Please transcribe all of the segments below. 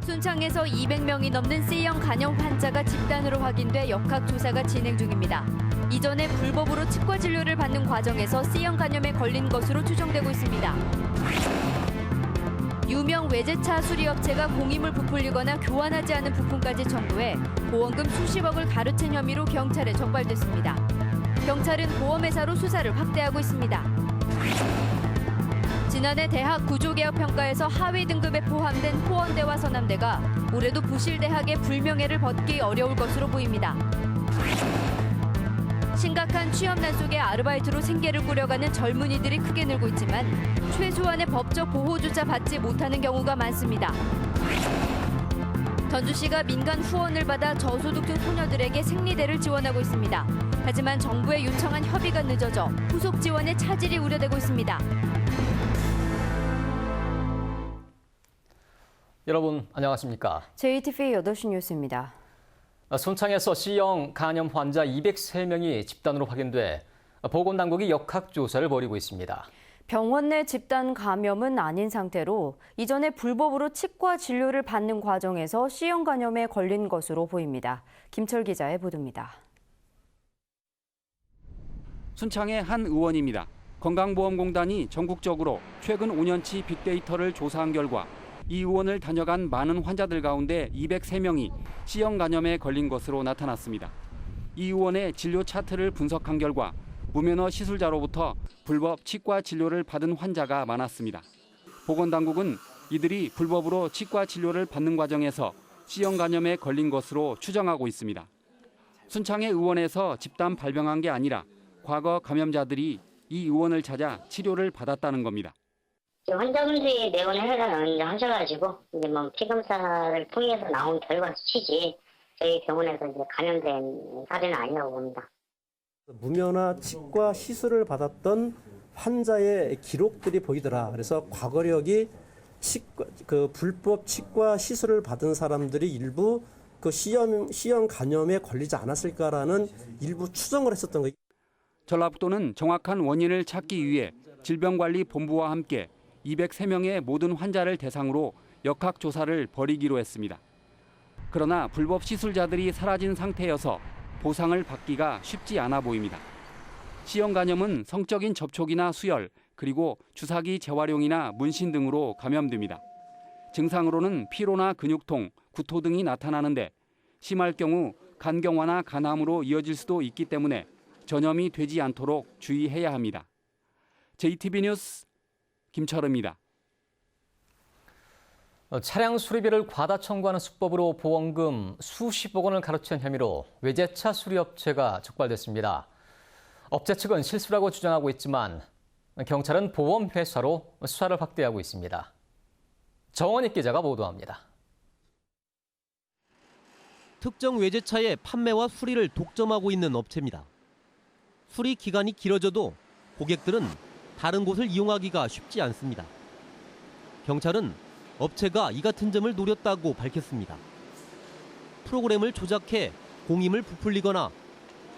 순창에서 200명이 넘는 C형 간염 환자가 집단으로 확인돼 역학조사가 진행 중입니다. 이전에 불법으로 치과 진료를 받는 과정에서 C형 간염에 걸린 것으로 추정되고 있습니다. 유명 외제차 수리업체가 공임을 부풀리거나 교환하지 않은 부품까지 청구해 보험금 수십억을 가로챈 혐의로 경찰에 적발됐습니다. 경찰은 보험회사로 수사를 확대하고 있습니다. 지난해 대학 구조개혁 평가에서 하위 등급에 포함된 포원대와 서남대가 올해도 부실대학의 불명예를 벗기 어려울 것으로 보입니다. 심각한 취업난 속에 아르바이트로 생계를 꾸려가는 젊은이들이 크게 늘고 있지만 최소한의 법적 보호조차 받지 못하는 경우가 많습니다. 전주시가 민간 후원을 받아 저소득층 소녀들에게 생리대를 지원하고 있습니다. 하지만 정부의 요청한 협의가 늦어져 후속 지원에 차질이 우려되고 있습니다. 여러분 안녕하십니까? JTV 8시 뉴스입니다. 순창에서 C형 간염 환자 203명이 집단으로 확인돼 보건당국이 역학조사를 벌이고 있습니다. 병원 내 집단 감염은 아닌 상태로 이전에 불법으로 치과 진료를 받는 과정에서 C형 간염에 걸린 것으로 보입니다. 김철 기자의 보도입니다. 순창의 한 의원입니다. 건강보험공단이 전국적으로 최근 5년치 빅데이터를 조사한 결과 이 의원을 다녀간 많은 환자들 가운데 203명이 C형 간염에 걸린 것으로 나타났습니다. 이 의원의 진료 차트를 분석한 결과 무면허 시술자로부터 불법 치과 진료를 받은 환자가 많았습니다. 보건당국은 이들이 불법으로 치과 진료를 받는 과정에서 C형 간염에 걸린 것으로 추정하고 있습니다. 순창의 의원에서 집단 발병한 게 아니라 과거 감염자들이 이 의원을 찾아 치료를 받았다는 겁니다. 환자분들이 내원을 하셔가지고 이제 뭐 피검사를 통해서 나온 결과 수치지 저희 병원에서 이제 감염된 사례는 아니라고 봅니다. 무면허 치과 시술을 받았던 환자의 기록들이 보이더라. 그래서 과거력이 불법 치과 시술을 받은 사람들이 일부 그 C형 간염에 걸리지 않았을까라는 일부 추정을 했었던 거예요. 전라북도는 정확한 원인을 찾기 위해 질병관리본부와 함께 203명의 모든 환자를 대상으로 역학조사를 벌이기로 했습니다. 그러나 불법 시술자들이 사라진 상태여서 보상을 받기가 쉽지 않아 보입니다. C형 간염은 성적인 접촉이나 수혈, 그리고 주사기 재활용이나 문신 등으로 감염됩니다. 증상으로는 피로나 근육통, 구토 등이 나타나는데 심할 경우 간경화나 간암으로 이어질 수도 있기 때문에 전염이 되지 않도록 주의해야 합니다. JTB 뉴스 김철우입니다. 차량 수리비를 과다 청구하는 수법으로 보험금 수십억 원을 가로챈 혐의로 외제차 수리업체가 적발됐습니다. 업체 측은 실수라고 주장하고 있지만 경찰은 보험회사로 수사를 확대하고 있습니다. 정원익 기자가 보도합니다. 특정 외제차의 판매와 수리를 독점하고 있는 업체입니다. 수리 기간이 길어져도 고객들은 다른 곳을 이용하기가 쉽지 않습니다. 경찰은 업체가 이 같은 점을 노렸다고 밝혔습니다. 프로그램을 조작해 공임을 부풀리거나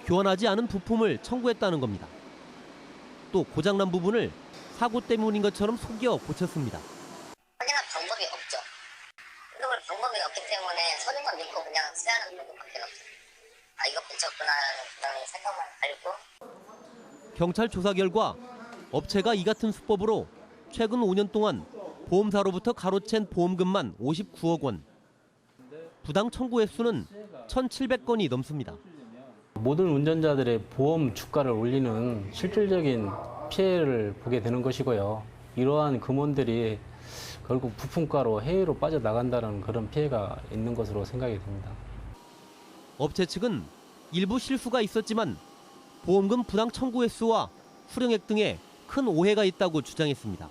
교환하지 않은 부품을 청구했다는 겁니다. 또 고장난 부분을 사고 때문인 것처럼 속여 고쳤습니다. 확인할 방법이 없죠. 그걸 방법이 없기 때문에 서류만 믿고 그냥 수리하는 것밖에 없어요. 아, 이거 고쳤구나 라는 생각만 알고. 경찰 조사 결과 업체가 이 같은 수법으로 최근 5년 동안 보험사로부터 가로챈 보험금만 59억 원. 부당 청구 횟수는 1,700건이 넘습니다. 모든 운전자들의 보험 주가를 올리는 실질적인 피해를 보게 되는 것이고요. 이러한 금원들이 결국 부품가로 해외로 빠져나간다는 그런 피해가 있는 것으로 생각이 됩니다. 업체 측은 일부 실수가 있었지만 보험금 부당 청구 횟수와 수령액 등에 큰 오해가 있다고 주장했습니다.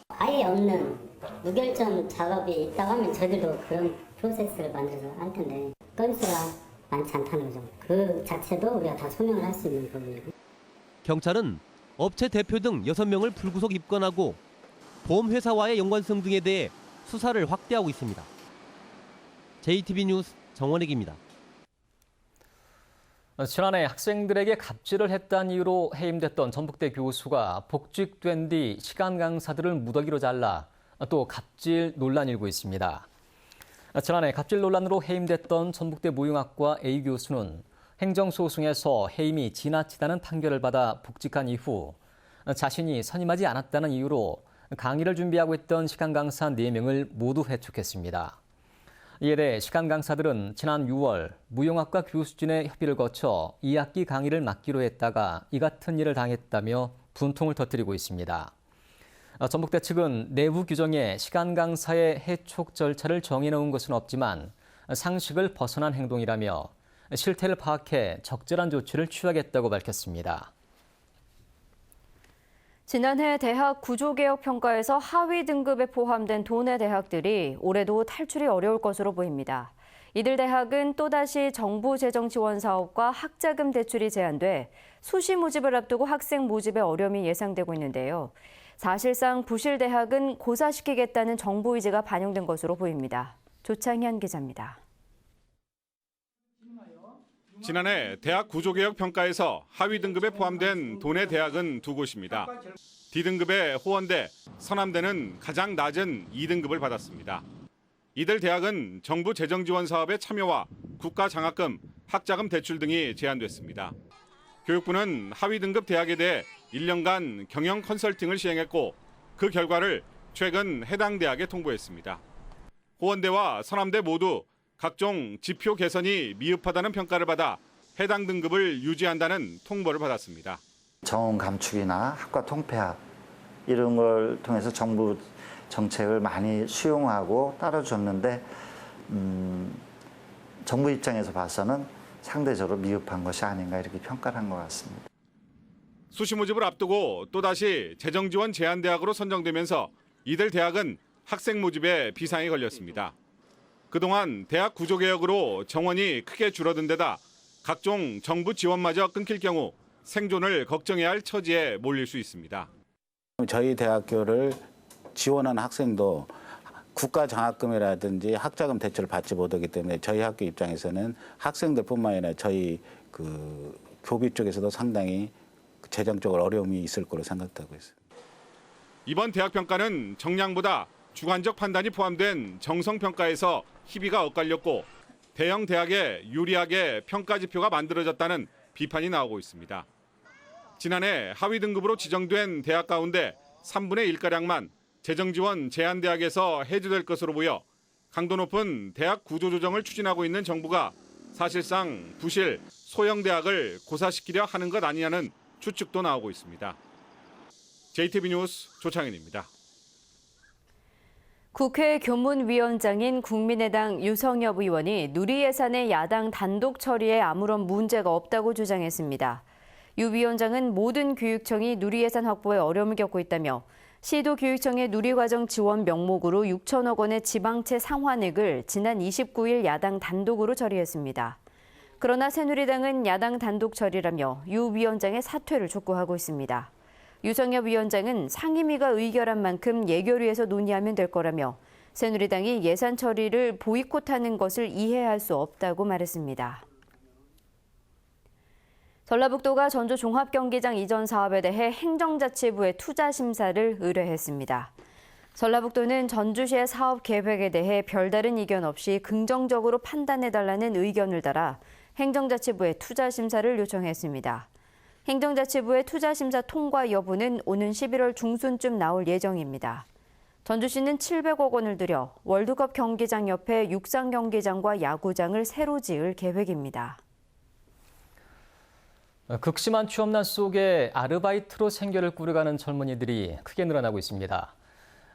아예 없는 무결점 작업이 있다고 하면 저희들도 그런 프로세스를 만들어서 할 텐데 건수가 많지 않다는 거죠. 그 자체도 우리가 다 소명을 할 수 있는 부분이고. 경찰은 업체 대표 등 6명을 불구속 입건하고 보험회사와의 연관성 등에 대해 수사를 확대하고 있습니다. JTB 뉴스 정원익입니다. 지난해 학생들에게 갑질을 했다는 이유로 해임됐던 전북대 교수가 복직된 뒤 시간 강사들을 무더기로 잘라 또 갑질 논란이 일고 있습니다. 지난해 갑질 논란으로 해임됐던 전북대 무용학과 A 교수는 행정소송에서 해임이 지나치다는 판결을 받아 복직한 이후 자신이 선임하지 않았다는 이유로 강의를 준비하고 있던 시간 강사 4명을 모두 해촉했습니다. 이에 대해 시간 강사들은 지난 6월 무용학과 교수진의 협의를 거쳐 2학기 강의를 맡기로 했다가 이 같은 일을 당했다며 분통을 터뜨리고 있습니다. 전북대 측은 내부 규정에 시간 강사의 해촉 절차를 정해놓은 것은 없지만 상식을 벗어난 행동이라며 실태를 파악해 적절한 조치를 취하겠다고 밝혔습니다. 지난해 대학 구조개혁 평가에서 하위 등급에 포함된 도내 대학들이 올해도 탈출이 어려울 것으로 보입니다. 이들 대학은 또다시 정부 재정 지원 사업과 학자금 대출이 제한돼 수시 모집을 앞두고 학생 모집에 어려움이 예상되고 있는데요. 사실상 부실 대학은 고사시키겠다는 정부 의지가 반영된 것으로 보입니다. 조창현 기자입니다. 지난해 대학 구조개혁 평가에서 하위 등급에 포함된 도내 대학은 2곳입니다. D등급의 호원대, 서남대는 가장 낮은 2등급을 받았습니다. 이들 대학은 정부 재정 지원 사업의 참여와 국가 장학금, 학자금 대출 등이 제한됐습니다. 교육부는 하위 등급 대학에 대해 1년간 경영 컨설팅을 시행했고 그 결과를 최근 해당 대학에 통보했습니다. 호원대와 서남대 모두 각종 지표 개선이 미흡하다는 평가를 받아 해당 등급을 유지한다는 통보를 받았습니다. 정원 감축이나 학과 통폐합 이런 걸 통해서 정부 정책을 많이 수용하고 따라줬는데 정부 입장에서 봐서는 상대적으로 미흡한 것이 아닌가 이렇게 평가를 한 것 같습니다. 수시 모집을 앞두고 또다시 재정 지원 제한 대학으로 선정되면서 이들 대학은 학생 모집에 비상이 걸렸습니다. 그동안 대학 구조개혁으로 정원이 크게 줄어든 데다 각종 정부 지원마저 끊길 경우 생존을 걱정해야 할 처지에 몰릴 수 있습니다. 저희 대학교를 지원한 학생도 국가 장학금이라든지 학자금 대출을 받지 못하기 때문에 저희 학교 입장에서는 학생들뿐만 아니라 저희 교비 쪽에서도 상당히 재정적으로 어려움이 있을 거로 생각하고 있습니다. 이번 대학 평가는 정량보다 주관적 판단이 포함된 정성 평가에서 희비가 엇갈렸고 대형 대학에 유리하게 평가 지표가 만들어졌다는 비판이 나오고 있습니다. 지난해 하위 등급으로 지정된 대학 가운데 3분의 1가량만 재정 지원 제한 대학에서 해제될 것으로 보여 강도 높은 대학 구조 조정을 추진하고 있는 정부가 사실상 부실 소형 대학을 고사시키려 하는 것 아니냐는 추측도 나오고 있습니다. JTB 뉴스 조창현입니다. 국회 교문위원장인 국민의당 유성엽 의원이 누리 예산의 야당 단독 처리에 아무런 문제가 없다고 주장했습니다. 유 위원장은 모든 교육청이 누리 예산 확보에 어려움을 겪고 있다며 시도 교육청의 누리과정 지원 명목으로 6천억 원의 지방채 상환액을 지난 29일 야당 단독으로 처리했습니다. 그러나 새누리당은 야당 단독 처리라며 유 위원장의 사퇴를 촉구하고 있습니다. 유성엽 위원장은 상임위가 의결한 만큼 예결위에서 논의하면 될 거라며 새누리당이 예산 처리를 보이콧하는 것을 이해할 수 없다고 말했습니다. 전라북도가 전주 종합경기장 이전 사업에 대해 행정자치부에 투자 심사를 의뢰했습니다. 전라북도는 전주시의 사업 계획에 대해 별다른 이견 없이 긍정적으로 판단해달라는 의견을 달아 행정자치부에 투자 심사를 요청했습니다. 행정자치부의 투자심사 통과 여부는 오는 11월 중순쯤 나올 예정입니다. 전주시는 700억 원을 들여 월드컵 경기장 옆에 육상 경기장과 야구장을 새로 지을 계획입니다. 극심한 취업난 속에 아르바이트로 생계를 꾸려가는 젊은이들이 크게 늘어나고 있습니다.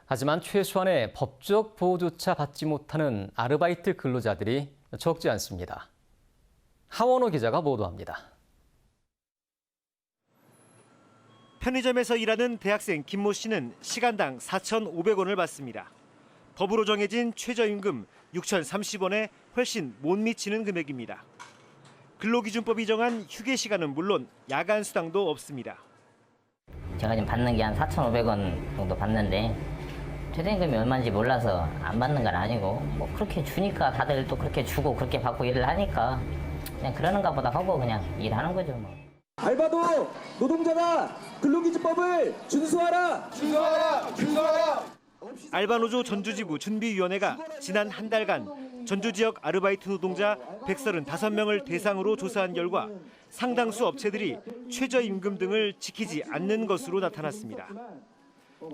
하지만 최소한의 법적 보호조차 받지 못하는 아르바이트 근로자들이 적지 않습니다. 하원호 기자가 보도합니다. 편의점에서 일하는 대학생 김모 씨는 시간당 4,500원을 받습니다. 법으로 정해진 최저임금 6,030원에 훨씬 못 미치는 금액입니다. 근로기준법이 정한 휴게 시간은 물론 야간 수당도 없습니다. 제가 지금 받는 게 한 4,500원 정도 받는데 최저임금이 얼마인지 몰라서 안 받는 건 아니고 뭐 그렇게 주니까 다들 또 그렇게 주고 그렇게 받고 일을 하니까 그냥 그러는가 보다 하고 그냥 일하는 거죠 뭐. 알바도 노동자가 근로기준법을 준수하라! 준수하라! 준수하라! 알바노조 전주지부 준비위원회가 지난 한 달간 전주 지역 아르바이트 노동자 135명을 대상으로 조사한 결과 상당수 업체들이 최저임금 등을 지키지 않는 것으로 나타났습니다.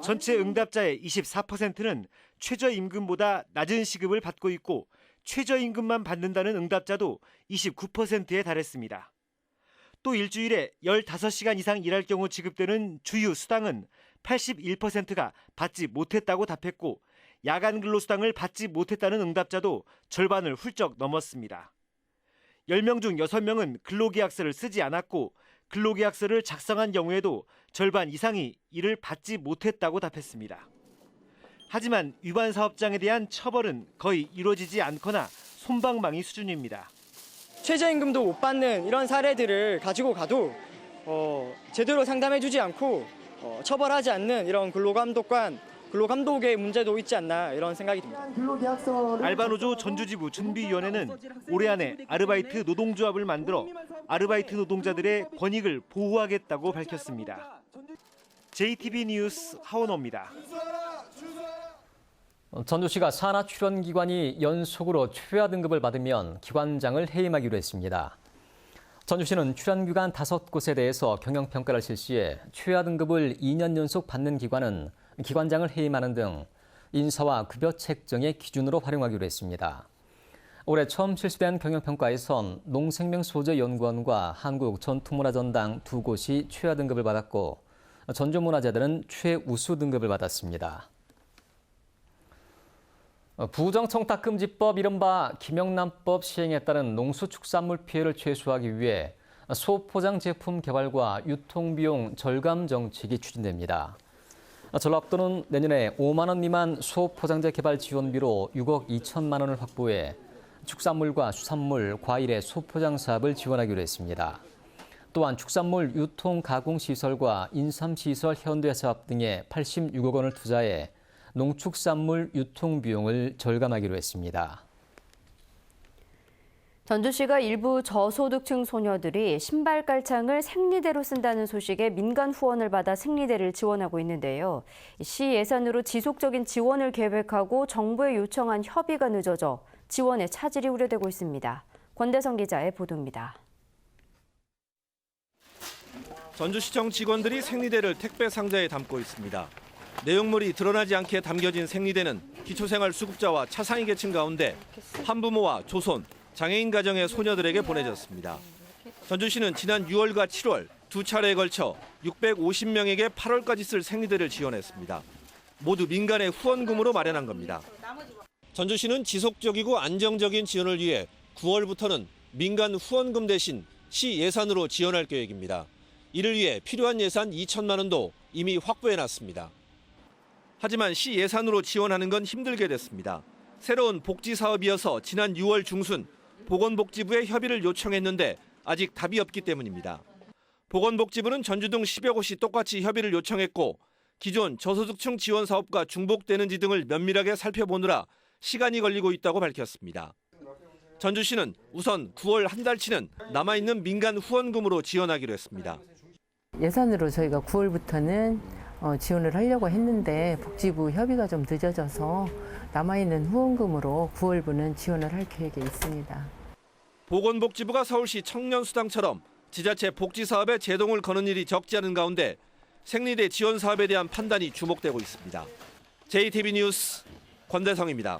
전체 응답자의 24%는 최저임금보다 낮은 시급을 받고 있고 최저임금만 받는다는 응답자도 29%에 달했습니다. 또 일주일에 15시간 이상 일할 경우 지급되는 주유 수당은 81%가 받지 못했다고 답했고 야간 근로수당을 받지 못했다는 응답자도 절반을 훌쩍 넘었습니다. 10명 중 6명은 근로계약서를 쓰지 않았고 근로계약서를 작성한 경우에도 절반 이상이 이를 받지 못했다고 답했습니다. 하지만 위반 사업장에 대한 처벌은 거의 이루어지지 않거나 솜방망이 수준입니다. 최저임금도 못 받는 이런 사례들을 가지고 가도 제대로 상담해주지 않고 처벌하지 않는 이런 근로감독의 문제도 있지 않나 이런 생각이 듭니다. 알바노조 전주지부 준비위원회는 올해 안에 아르바이트 노동조합을 만들어 아르바이트 노동자들의 권익을 보호하겠다고 밝혔습니다. JTB 뉴스 하원호입니다. 전주시가 산하 출연기관이 연속으로 최하 등급을 받으면 기관장을 해임하기로 했습니다. 전주시는 출연기관 5곳에 대해서 경영평가를 실시해 최하 등급을 2년 연속 받는 기관은 기관장을 해임하는 등 인사와 급여 책정의 기준으로 활용하기로 했습니다. 올해 처음 실시된 경영평가에선 농생명소재연구원과 한국전통문화전당 2곳이 최하 등급을 받았고 전주문화재들은 최우수 등급을 받았습니다. 부정청탁금지법 이른바 김영란법 시행에 따른 농수축산물 피해를 최소화하기 위해 소포장 제품 개발과 유통비용 절감 정책이 추진됩니다. 전라북도는 내년에 5만 원 미만 소포장재 개발 지원비로 6억 2천만 원을 확보해 축산물과 수산물, 과일의 소포장 사업을 지원하기로 했습니다. 또한 축산물 유통 가공시설과 인삼시설 현대 사업 등에 86억 원을 투자해 농축산물 유통 비용을 절감하기로 했습니다. 전주시가 일부 저소득층 소녀들이 신발 깔창을 생리대로 쓴다는 소식에 민간 후원을 받아 생리대를 지원하고 있는데요. 시 예산으로 지속적인 지원을 계획하고 정부에 요청한 협의가 늦어져 지원에 차질이 우려되고 있습니다. 권대성 기자의 보도입니다. 전주시청 직원들이 생리대를 택배 상자에 담고 있습니다. 내용물이 드러나지 않게 담겨진 생리대는 기초생활 수급자와 차상위 계층 가운데 한부모와 조손, 장애인 가정의 소녀들에게 보내졌습니다. 전주시는 지난 6월과 7월 두 차례에 걸쳐 650명에게 8월까지 쓸 생리대를 지원했습니다. 모두 민간의 후원금으로 마련한 겁니다. 전주시는 지속적이고 안정적인 지원을 위해 9월부터는 민간 후원금 대신 시 예산으로 지원할 계획입니다. 이를 위해 필요한 예산 2천만 원도 이미 확보해놨습니다. 하지만 시 예산으로 지원하는 건 힘들게 됐습니다. 새로운 복지 사업이어서 지난 6월 중순 보건복지부에 협의를 요청했는데 아직 답이 없기 때문입니다. 보건복지부는 전주 등 10여 곳이 똑같이 협의를 요청했고 기존 저소득층 지원 사업과 중복되는지 등을 면밀하게 살펴보느라 시간이 걸리고 있다고 밝혔습니다. 전주시는 우선 9월 한 달치는 남아있는 민간 후원금으로 지원하기로 했습니다. 예산으로 저희가 9월부터는 지원을 하려고 했는데 복지부 협의가 좀 늦어져서 남아있는 후원금으로 9월분은 지원을 할 계획에 있습니다. 보건복지부가 서울시 청년수당처럼 지자체 복지사업에 제동을 거는 일이 적지 않은 가운데 생리대 지원 사업에 대한 판단이 주목되고 있습니다. JTB 뉴스 권대성입니다.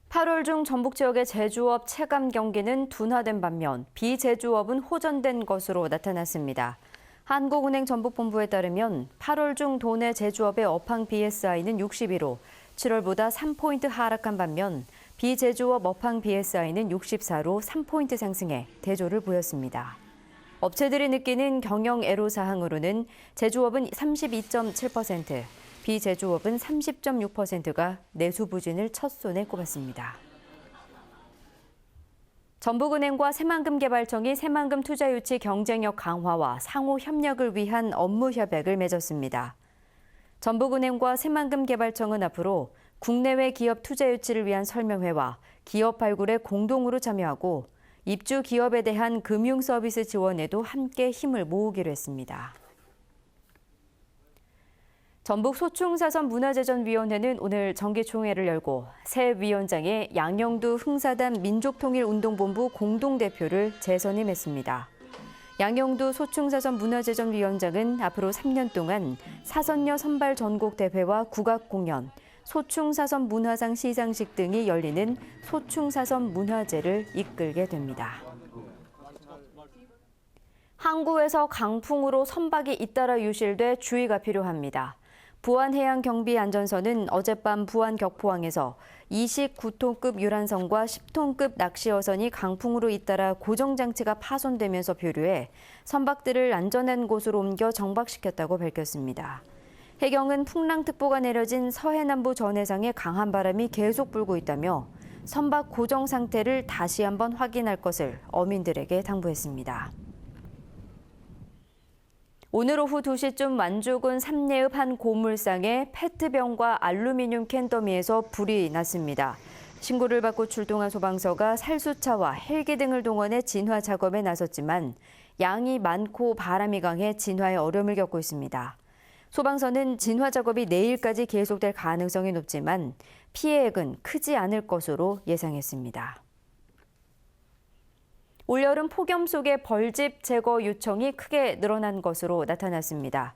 8월 중 전북 지역의 제조업 체감 경기는 둔화된 반면 비제조업은 호전된 것으로 나타났습니다. 한국은행 전북본부에 따르면 8월 중 도내 제조업의 업황 BSI는 61로 7월보다 3포인트 하락한 반면 비제조업 업황 BSI는 64로 3포인트 상승해 대조를 보였습니다. 업체들이 느끼는 경영 애로사항으로는 제조업은 32.7%, 비제조업은 30.6%가 내수 부진을 첫손에 꼽았습니다. 전북은행과 새만금개발청이 새만금 투자유치 경쟁력 강화와 상호 협력을 위한 업무 협약을 맺었습니다. 전북은행과 새만금개발청은 앞으로 국내외 기업 투자유치를 위한 설명회와 기업 발굴에 공동으로 참여하고 입주 기업에 대한 금융 서비스 지원에도 함께 힘을 모으기로 했습니다. 전북 소충사선문화재전위원회는 오늘 정기총회를 열고 새 위원장에 양영두 흥사단 민족통일운동본부 공동대표를 재선임했습니다. 양영두 소충사선문화재전위원장은 앞으로 3년 동안 사선녀 선발 전국대회와 국악공연, 소충사선 문화상 시상식 등이 열리는 소충사선 문화제를 이끌게 됩니다. 항구에서 강풍으로 선박이 잇따라 유실돼 주의가 필요합니다. 부안해양경비안전선은 어젯밤 부안 격포항에서 29톤급 유란선과 10톤급 낚시어선이 강풍으로 잇따라 고정장치가 파손되면서 표류해 선박들을 안전한 곳으로 옮겨 정박시켰다고 밝혔습니다. 해경은 풍랑특보가 내려진 서해남부 전해상에 강한 바람이 계속 불고 있다며 선박 고정 상태를 다시 한번 확인할 것을 어민들에게 당부했습니다. 오늘 오후 2시쯤 완주군 삼례읍 한 고물상에 페트병과 알루미늄 캔 더미에서 불이 났습니다. 신고를 받고 출동한 소방서가 살수차와 헬기 등을 동원해 진화 작업에 나섰지만 양이 많고 바람이 강해 진화에 어려움을 겪고 있습니다. 소방서는 진화 작업이 내일까지 계속될 가능성이 높지만 피해액은 크지 않을 것으로 예상했습니다. 올여름 폭염 속에 벌집 제거 요청이 크게 늘어난 것으로 나타났습니다.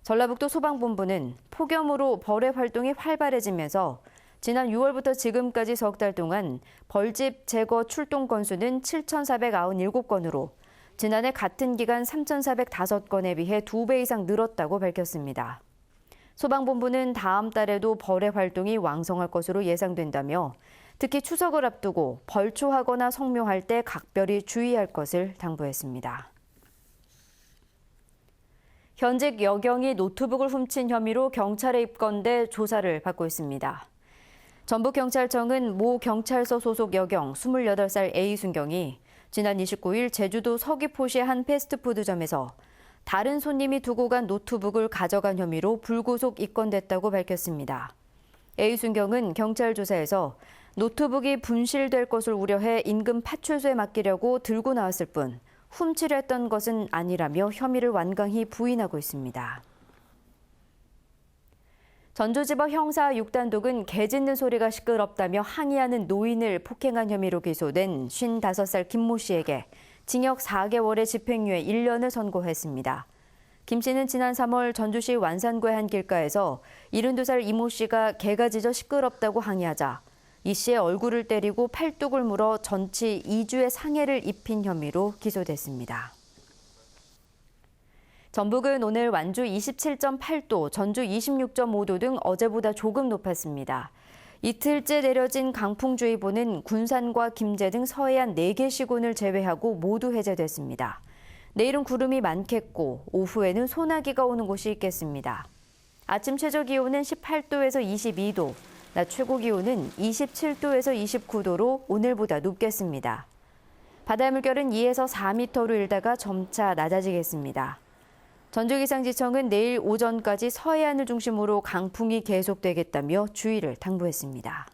전라북도 소방본부는 폭염으로 벌의 활동이 활발해지면서 지난 6월부터 지금까지 석 달 동안 벌집 제거 출동 건수는 7,497건으로 지난해 같은 기간 3,405건에 비해 2배 이상 늘었다고 밝혔습니다. 소방본부는 다음 달에도 벌의 활동이 왕성할 것으로 예상된다며 특히 추석을 앞두고 벌초하거나 성묘할 때 각별히 주의할 것을 당부했습니다. 현직 여경이 노트북을 훔친 혐의로 경찰에 입건돼 조사를 받고 있습니다. 전북경찰청은 모 경찰서 소속 여경 28살 A순경이 지난 29일 제주도 서귀포시의 한 패스트푸드점에서 다른 손님이 두고 간 노트북을 가져간 혐의로 불구속 입건됐다고 밝혔습니다. A순경은 경찰 조사에서 노트북이 분실될 것을 우려해 인근 파출소에 맡기려고 들고 나왔을 뿐 훔치려 했던 것은 아니라며 혐의를 완강히 부인하고 있습니다. 전주지법 형사 6단독은 개 짖는 소리가 시끄럽다며 항의하는 노인을 폭행한 혐의로 기소된 55살 김모 씨에게 징역 4개월의 집행유예 1년을 선고했습니다. 김 씨는 지난 3월 전주시 완산구의 한 길가에서 72살 이모 씨가 개가 짖어 시끄럽다고 항의하자 이 씨의 얼굴을 때리고 팔뚝을 물어 전치 2주의 상해를 입힌 혐의로 기소됐습니다. 전북은 오늘 완주 27.8도, 전주 26.5도 등 어제보다 조금 높았습니다. 이틀째 내려진 강풍주의보는 군산과 김제 등 서해안 4개 시군을 제외하고 모두 해제됐습니다. 내일은 구름이 많겠고 오후에는 소나기가 오는 곳이 있겠습니다. 아침 최저 기온은 18도에서 22도, 낮 최고 기온은 27도에서 29도로 오늘보다 높겠습니다. 바다 물결은 2에서 4m로 일다가 점차 낮아지겠습니다. 전주기상지청은 내일 오전까지 서해안을 중심으로 강풍이 계속되겠다며 주의를 당부했습니다.